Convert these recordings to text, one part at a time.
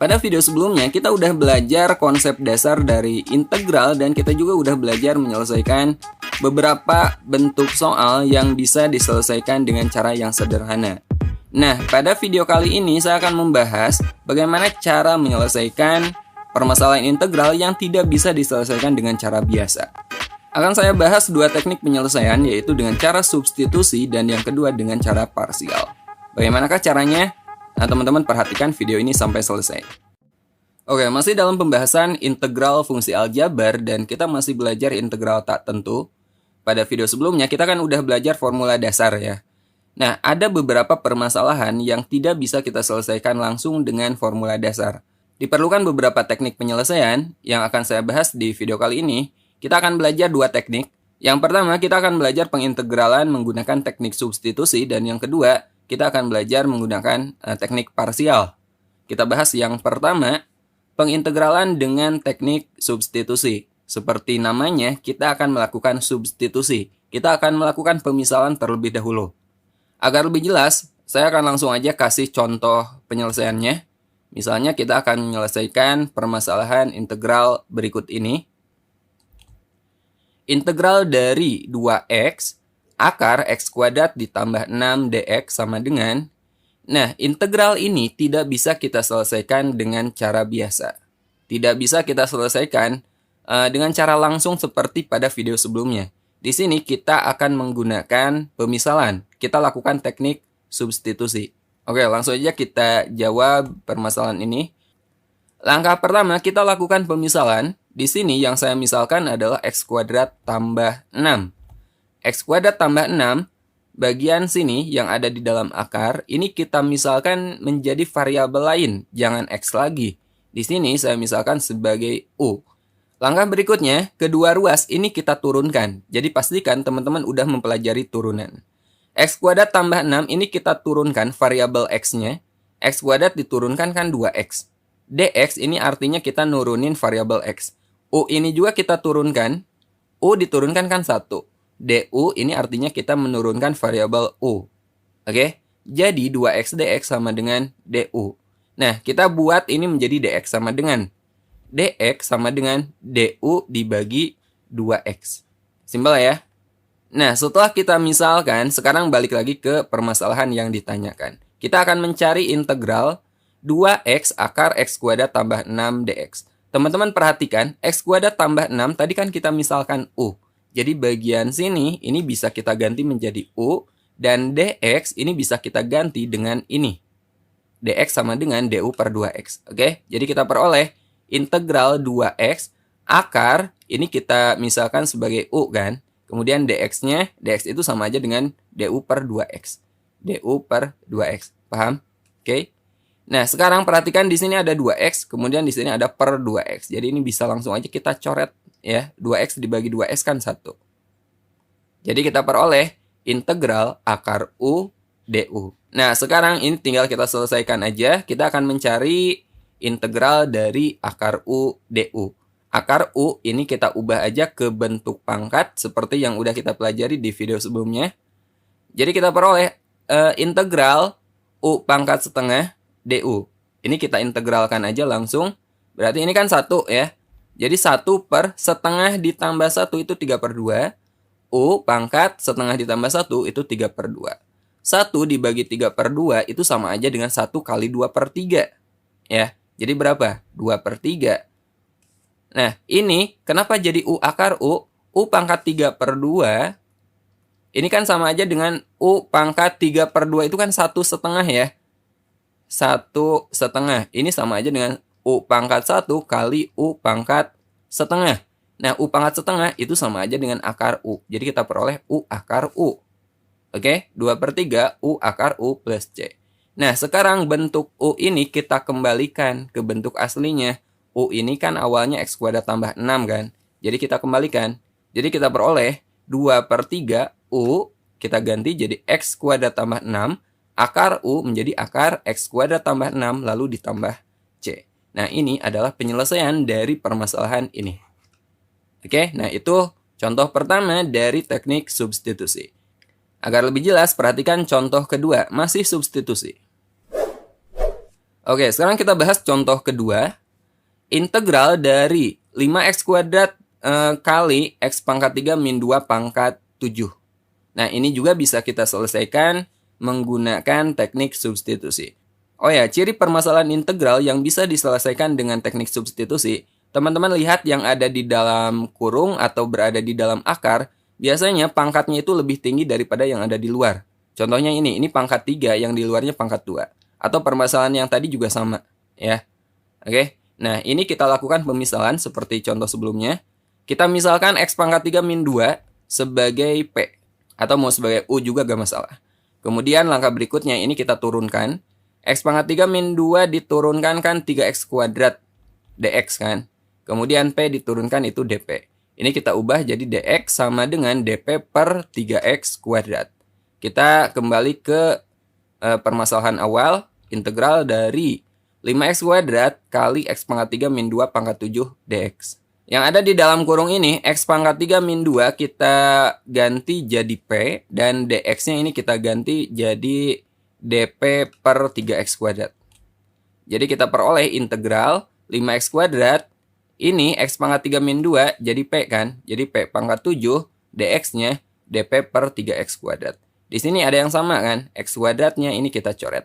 pada video sebelumnya kita udah belajar konsep dasar dari integral dan kita juga udah belajar menyelesaikan beberapa bentuk soal yang bisa diselesaikan dengan cara yang sederhana. Nah, pada video kali ini saya akan membahas bagaimana cara menyelesaikan permasalahan integral yang tidak bisa diselesaikan dengan cara biasa. Akan saya bahas dua teknik penyelesaian, yaitu dengan cara substitusi dan yang kedua dengan cara parsial. Bagaimanakah caranya? Nah, teman-teman perhatikan video ini sampai selesai. Oke, masih dalam pembahasan integral fungsi aljabar dan kita masih belajar integral tak tentu. Pada video sebelumnya kita kan udah belajar formula dasar ya. Nah, ada beberapa permasalahan yang tidak bisa kita selesaikan langsung dengan formula dasar. Diperlukan beberapa teknik penyelesaian yang akan saya bahas di video kali ini. Kita akan belajar dua teknik. Yang pertama, kita akan belajar pengintegralan menggunakan teknik substitusi, dan yang kedua, kita akan belajar menggunakan teknik parsial. Kita bahas yang pertama, pengintegralan dengan teknik substitusi. Seperti namanya, kita akan melakukan substitusi. Kita akan melakukan pemisahan terlebih dahulu. Agar lebih jelas, saya akan langsung aja kasih contoh penyelesaiannya. Misalnya kita akan menyelesaikan permasalahan integral berikut ini. Integral dari 2x akar x kuadrat ditambah 6 dx sama dengan. Nah, integral ini tidak bisa kita selesaikan dengan cara biasa. Tidak bisa kita selesaikan dengan cara langsung seperti pada video sebelumnya. Di sini kita akan menggunakan pemisahan. Kita lakukan teknik substitusi. Oke, langsung aja kita jawab permasalahan ini. Langkah pertama kita lakukan pemisahan. Di sini yang saya misalkan adalah x kuadrat tambah 6. X kuadrat tambah 6, bagian sini yang ada di dalam akar, ini kita misalkan menjadi variabel lain, jangan x lagi. Di sini saya misalkan sebagai u. Langkah berikutnya, kedua ruas ini kita turunkan. Jadi pastikan teman-teman udah mempelajari turunan. X kuadrat tambah 6 ini kita turunkan variabel x-nya. X kuadrat diturunkan kan 2x. Dx ini artinya kita nurunin variabel x. U ini juga kita turunkan. U diturunkan kan 1. Du ini artinya kita menurunkan variabel u. Oke? Jadi 2x dx sama dengan du. Nah, kita buat ini menjadi dx sama dengan dx sama dengan du dibagi 2x. Simpel ya? Nah, setelah kita misalkan, sekarang balik lagi ke permasalahan yang ditanyakan. Kita akan mencari integral 2x akar x kuadrat tambah 6 dx. Teman-teman perhatikan, x kuadrat tambah 6 tadi kan kita misalkan u. Jadi bagian sini ini bisa kita ganti menjadi u, dan dx ini bisa kita ganti dengan ini. Dx sama dengan du per 2x. Oke? Jadi kita peroleh integral 2x akar, ini kita misalkan sebagai u kan. Kemudian dx-nya, dx itu sama aja dengan du per 2x. Du per 2x. Paham? Oke? Nah, sekarang perhatikan di sini ada 2x, kemudian di sini ada per 2x. Jadi ini bisa langsung aja kita coret ya. 2x dibagi 2x kan 1. Jadi kita peroleh integral akar u du. Nah, sekarang ini tinggal kita selesaikan aja. Kita akan mencari integral dari akar u du. Akar u ini kita ubah aja ke bentuk pangkat seperti yang udah kita pelajari di video sebelumnya. Jadi kita peroleh integral u pangkat setengah du. Ini kita integralkan aja langsung. Berarti ini kan 1 ya. Jadi 1 per setengah ditambah 1 itu 3 per 2. U pangkat setengah ditambah 1 itu 3 per 2. 1 dibagi 3 per 2 itu sama aja dengan 1 kali 2 per 3. Ya. Jadi berapa? 2 per 3. Nah, ini kenapa jadi u akar u? U pangkat 3 per 2. Ini kan sama aja dengan u pangkat 3 per 2 itu kan 1 setengah ya. 1 setengah. Ini sama aja dengan u pangkat 1 kali u pangkat setengah. Nah, u pangkat setengah itu sama aja dengan akar u. Jadi kita peroleh u akar u. Oke? 2 per 3 u akar u plus c. Nah, sekarang bentuk u ini kita kembalikan ke bentuk aslinya. U ini kan awalnya x kuadrat tambah 6 kan. Jadi kita kembalikan. Jadi kita peroleh 2 per 3 u. Kita ganti jadi x kuadrat tambah 6. Akar u menjadi akar x kuadrat tambah 6 lalu ditambah c. Nah, ini adalah penyelesaian dari permasalahan ini. Oke, nah itu contoh pertama dari teknik substitusi. Agar lebih jelas, perhatikan contoh kedua, masih substitusi. Oke, sekarang kita bahas contoh kedua. Integral dari 5x kuadrat kali x pangkat 3 min 2 pangkat 7. Nah, ini juga bisa kita selesaikan menggunakan teknik substitusi. Oh ya, ciri permasalahan integral yang bisa diselesaikan dengan teknik substitusi, teman-teman lihat yang ada di dalam kurung atau berada di dalam akar, biasanya pangkatnya itu lebih tinggi daripada yang ada di luar. Contohnya ini pangkat 3, yang di luarnya pangkat 2. Atau permasalahan yang tadi juga sama, ya. Oke. Nah, ini kita lakukan pemisahan seperti contoh sebelumnya. Kita misalkan x pangkat 3 min 2 sebagai P. Atau mau sebagai U juga gak masalah. Kemudian langkah berikutnya ini kita turunkan. X pangkat 3 min 2 diturunkan kan 3x kuadrat dx kan. Kemudian P diturunkan itu dP. Ini kita ubah jadi dx sama dengan dP per 3x kuadrat. Kita kembali ke permasalahan awal. Integral dari 5x kuadrat kali x pangkat 3 min 2 pangkat 7 dx. Yang ada di dalam kurung ini, x pangkat 3 min 2 kita ganti jadi P, dan dx-nya ini kita ganti jadi dP per 3x kuadrat. Jadi kita peroleh integral 5x kuadrat, ini x pangkat 3 min 2 jadi P kan, jadi P pangkat 7, dx-nya dP per 3x kuadrat. Di sini ada yang sama kan, x kuadratnya ini kita coret.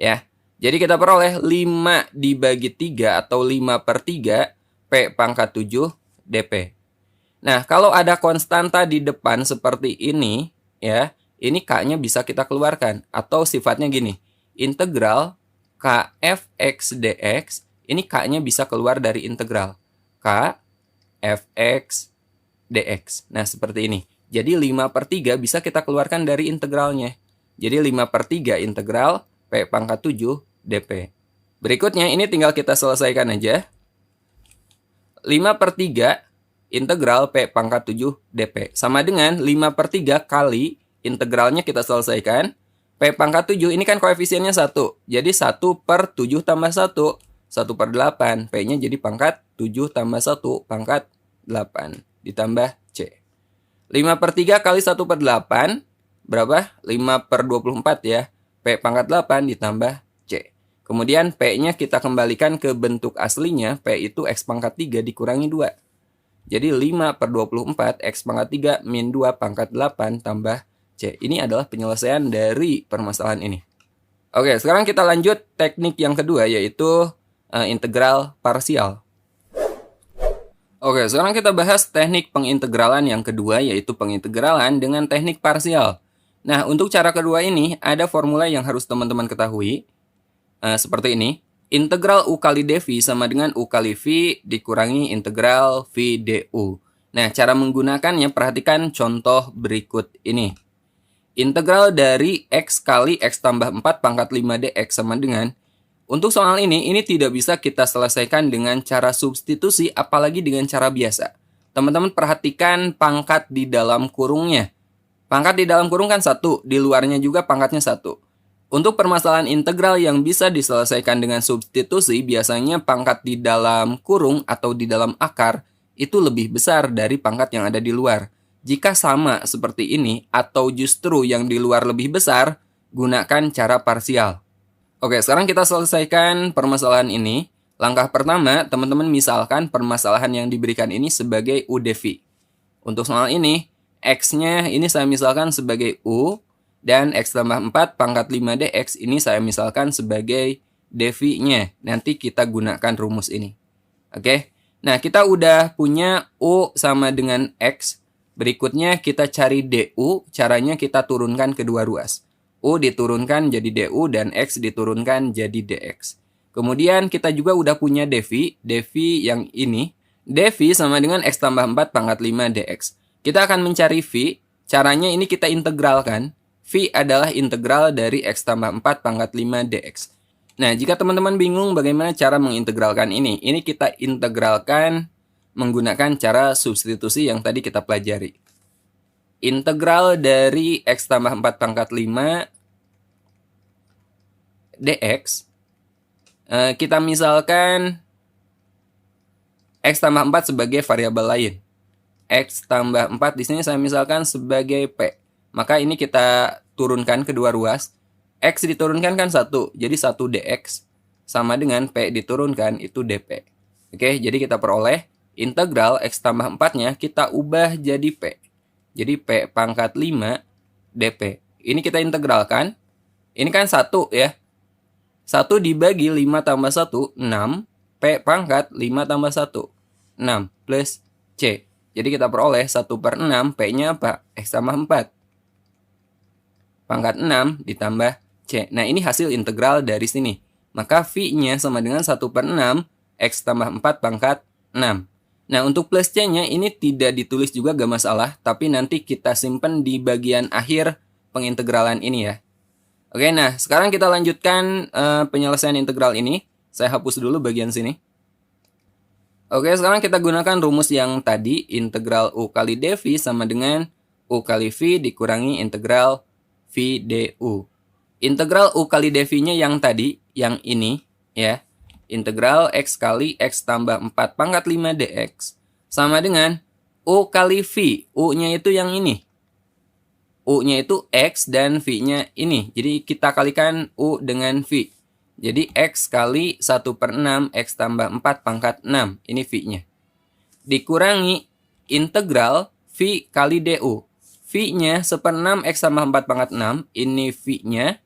Ya. Jadi kita peroleh 5 dibagi 3 atau 5 per 3 P pangkat 7 dP. Nah, kalau ada konstanta di depan seperti ini, ya, ini K-nya bisa kita keluarkan. Atau sifatnya gini, integral K fx dx, ini K-nya bisa keluar dari integral K fx dx. Nah, seperti ini. Jadi 5 per 3 bisa kita keluarkan dari integralnya. Jadi 5 per 3 integral P pangkat 7 dP. Berikutnya ini tinggal kita selesaikan aja. 5 per 3 integral P pangkat 7 dP. Sama dengan 5 per 3 kali integralnya kita selesaikan. P pangkat 7 ini kan koefisiennya 1. Jadi 1 per 7 tambah 1. 1 per 8. P-nya jadi pangkat 7 tambah 1 pangkat 8. Ditambah C. 5 per 3 kali 1 per 8. Berapa? 5 per 24 ya. P pangkat 8 ditambah C. Kemudian P-nya kita kembalikan ke bentuk aslinya. P itu X pangkat 3 dikurangi 2. Jadi 5 per 24 X pangkat 3 min 2 pangkat 8 tambah C. Ini adalah penyelesaian dari permasalahan ini. Oke, sekarang kita lanjut teknik yang kedua, yaitu integral parsial. Oke, sekarang kita bahas teknik pengintegralan yang kedua, yaitu pengintegralan dengan teknik parsial. Nah, untuk cara kedua ini, ada formula yang harus teman-teman ketahui. Seperti ini. Integral U kali dV sama dengan U kali V dikurangi integral V du. Nah, cara menggunakannya, perhatikan contoh berikut ini. Integral dari X kali X tambah 4 pangkat 5 dx sama dengan, untuk soal ini tidak bisa kita selesaikan dengan cara substitusi, apalagi dengan cara biasa. Teman-teman perhatikan pangkat di dalam kurungnya. Pangkat di dalam kurung kan 1, di luarnya juga pangkatnya 1. Untuk permasalahan integral yang bisa diselesaikan dengan substitusi, biasanya pangkat di dalam kurung atau di dalam akar itu lebih besar dari pangkat yang ada di luar. Jika sama seperti ini, atau justru yang di luar lebih besar, gunakan cara parsial. Oke, sekarang kita selesaikan permasalahan ini. Langkah pertama, teman-teman misalkan permasalahan yang diberikan ini sebagai U dV. Untuk soal ini, X-nya ini saya misalkan sebagai U, dan X tambah 4 pangkat 5 dx ini saya misalkan sebagai dV-nya. Nanti kita gunakan rumus ini. Oke, nah kita udah punya U sama dengan X. Berikutnya kita cari du, caranya kita turunkan kedua ruas. U diturunkan jadi du dan X diturunkan jadi dx. Kemudian kita juga udah punya dV yang ini. dV sama dengan X tambah 4 pangkat 5 dx. Kita akan mencari V, caranya ini kita integralkan. V adalah integral dari X tambah 4 pangkat 5 dx. Nah, jika teman-teman bingung bagaimana cara mengintegralkan ini kita integralkan menggunakan cara substitusi yang tadi kita pelajari. Integral dari X tambah 4 pangkat 5 dx, kita misalkan X tambah 4 sebagai variabel lain. X tambah 4 di sini saya misalkan sebagai P. Maka ini kita turunkan kedua ruas. X diturunkan kan 1, jadi 1 dx. sama dengan P diturunkan itu dP. Oke, jadi kita peroleh integral X tambah 4-nya kita ubah jadi P. Jadi P pangkat 5 dP. Ini kita integralkan. Ini kan 1 ya. 1 dibagi 5 tambah 1, 6. P pangkat 5 tambah 1, 6 plus C. Jadi kita peroleh 1/6, P-nya apa? X tambah 4. Pangkat 6 ditambah C. Nah, ini hasil integral dari sini. Maka V-nya sama dengan 1/6, X tambah 4 pangkat 6. Nah, untuk plus C-nya ini tidak ditulis juga gak masalah, tapi nanti kita simpan di bagian akhir pengintegralan ini ya. Oke, nah sekarang kita lanjutkan penyelesaian integral ini. Saya hapus dulu bagian sini. Oke, sekarang kita gunakan rumus yang tadi. Integral U kali dV sama dengan U kali V dikurangi integral V du. Integral U kali dV-nya yang tadi, yang ini ya. Integral X kali X tambah 4 pangkat 5 dx. Sama dengan U kali V. U-nya itu yang ini. U-nya itu X dan V-nya ini. Jadi kita kalikan U dengan V. Jadi X kali 1/6 X tambah 4 pangkat 6. Ini V-nya. Dikurangi integral V kali du. V-nya 1/6 X tambah 4 pangkat 6. Ini V-nya.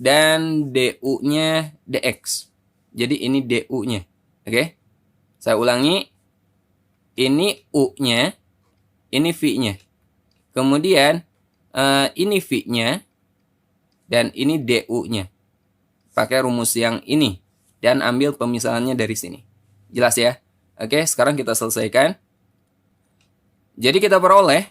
Dan du-nya dx. Jadi ini du-nya. Oke. Saya ulangi. Ini U-nya. Ini V-nya. Kemudian ini V-nya dan ini du-nya. Pakai rumus yang ini dan ambil pemisahannya dari sini. Jelas ya? Oke, sekarang kita selesaikan. Jadi kita peroleh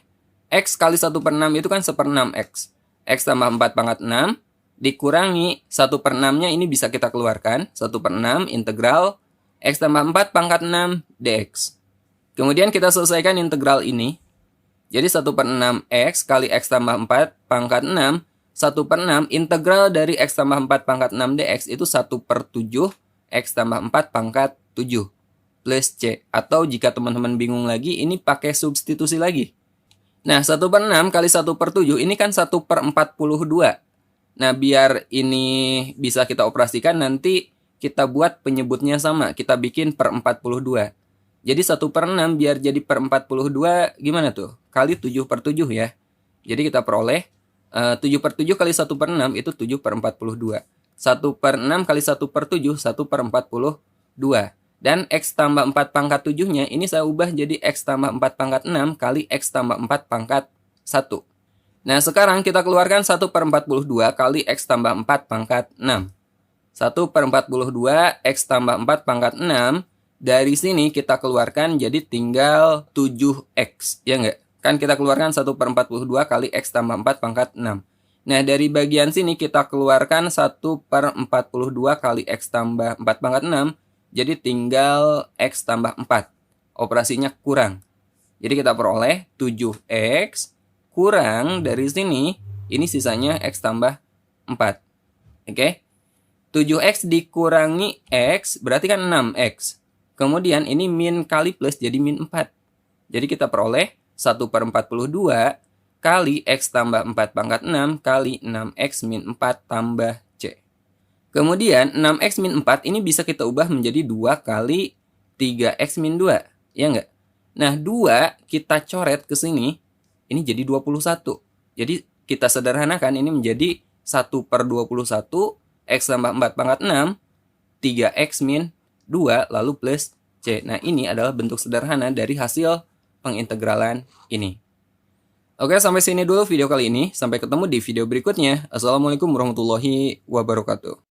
X kali 1/6 itu kan 1/6X. X tambah 4 pangkat 6 dikurangi 1/6-nya ini bisa kita keluarkan. 1/6 integral X tambah 4 pangkat 6 dx. Kemudian kita selesaikan integral ini. Jadi 1/6X kali X tambah 4 pangkat 6. 1/6 integral dari X tambah 4 pangkat 6 dx itu 1/7 X tambah 4 pangkat 7 plus C. Atau jika teman-teman bingung lagi, ini pakai substitusi lagi. Nah, 1/6 kali 1/7 ini kan 1/42. Nah, biar ini bisa kita operasikan, nanti kita buat penyebutnya sama. Kita bikin per 42. Jadi 1/6 biar jadi per 42 gimana tuh? Kali 7/7 ya. Jadi kita peroleh 7/7 kali 1/6 itu 7/42. 1/6 kali 1/7 1/42. Dan X tambah 4 pangkat 7-nya ini saya ubah jadi X tambah 4 pangkat 6 kali X tambah 4 pangkat 1. Nah, sekarang kita keluarkan 1/42 kali X tambah 4 pangkat 6. 1/42 X tambah 4 pangkat 6. Dari sini kita keluarkan jadi tinggal 7X. Ya enggak? Kan kita keluarkan 1/42 kali X tambah 4 pangkat 6. Nah, dari bagian sini kita keluarkan 1/42 kali X tambah 4 pangkat 6. Jadi tinggal X tambah 4. Operasinya kurang. Jadi kita peroleh 7X kurang dari sini. Ini sisanya X tambah 4. Oke? 7X dikurangi X berarti kan 6X. Kemudian ini min kali plus jadi min 4. Jadi kita peroleh 1/42 kali X tambah 4 pangkat 6 kali 6X min 4 tambah C. Kemudian 6X min 4 ini bisa kita ubah menjadi 2 kali 3X min 2. Ya enggak? Nah, 2 kita coret ke sini. Ini jadi 21. Jadi kita sederhanakan ini menjadi 1/21 X tambah 4 pangkat 6 3X min 2 lalu plus C. Nah, ini adalah bentuk sederhana dari hasil pengintegralan ini. Oke, sampai sini dulu video kali ini. Sampai ketemu di video berikutnya. Assalamualaikum warahmatullahi wabarakatuh.